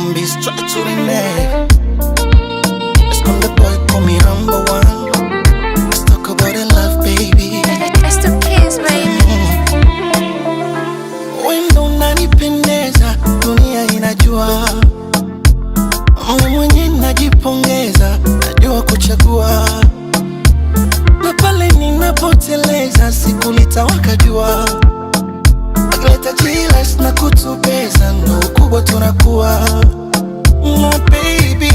Zombies try to renege. Let's call the boy, call me number one. Let's talk about the love, baby. It's the kids, baby. Wendo unanipendeza, dunia inajua. Mimi mwenye najipongeza, najua kuchagua. Na pale ninapoteleza, siku litawaka jua. Akileta jilas na kutubeza, ndo ukubwa tunakuwa. My baby,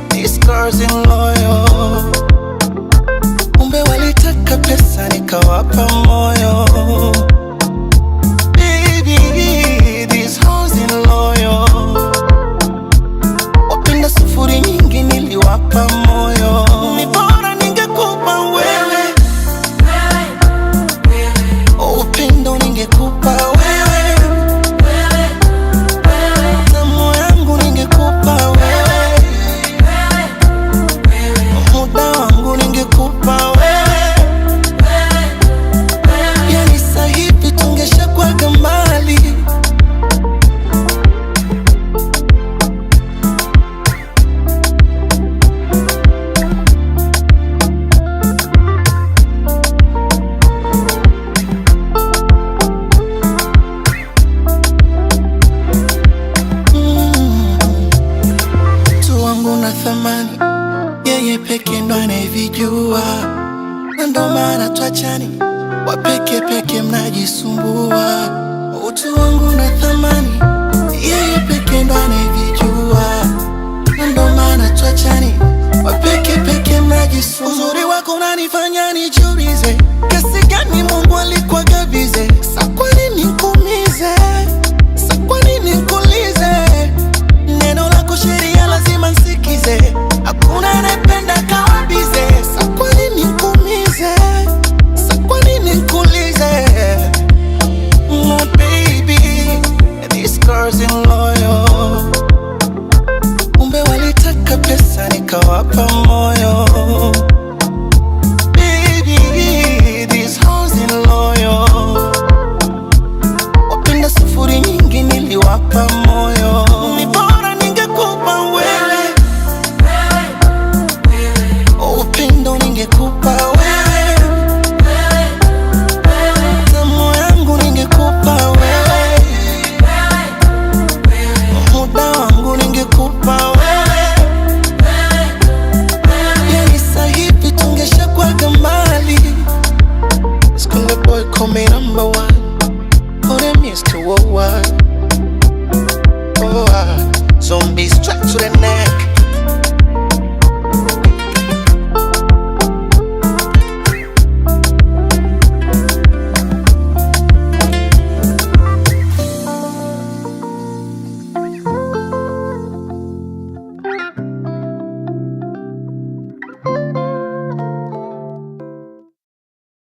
these girls in loyal. Umbe walitaka pesa, nikawapa moyo. Baby, these hoes in loyal. Wapenda sufuri nyingi, niliwapa moyo. Ni bora ningekupa wewe, upendo ningekupa wewe, tamu yangu ningekupa wewe, muda wangu ningekupa wewe. Yani sahivi tungeshakuwaga mbali. Mtu wangu na thamani, yeye peke ndo anayevijua, na ndo maana twachani, wapeke peke mnajisumbua. Utu wangu na thamani, yeye peke ndo anayevijua, na ndo maana twachani, wapeke peke mnajisumbua. Uzuri wako unanifanya nijiulize, kiasi gani Mungu alikuwa gabize. Sa kwa nini nikuumize? Sa kwa nini nikuulize? Neno lako sheria lazima nsikize, hakuna anayependa kawabize. Sa kwa nini nikuumize? Sa kwa nini nikuulize? My baby, these girls in loyal. Umbe walitaka pesa, nikawapa moyo. Baby, these hoes in loyal. Wapenda sufuri nyingi, niliwapa moyo. Ni bora ningekupa wewe, upendo ningekupa wewe, tamu yangu ningekupa wewe, muda wangu ningekupa wewe. Yani sahivi tungeshakuwaga mbali. Let's call the boy, call me number one. Oh, them used to war. Oh, zombies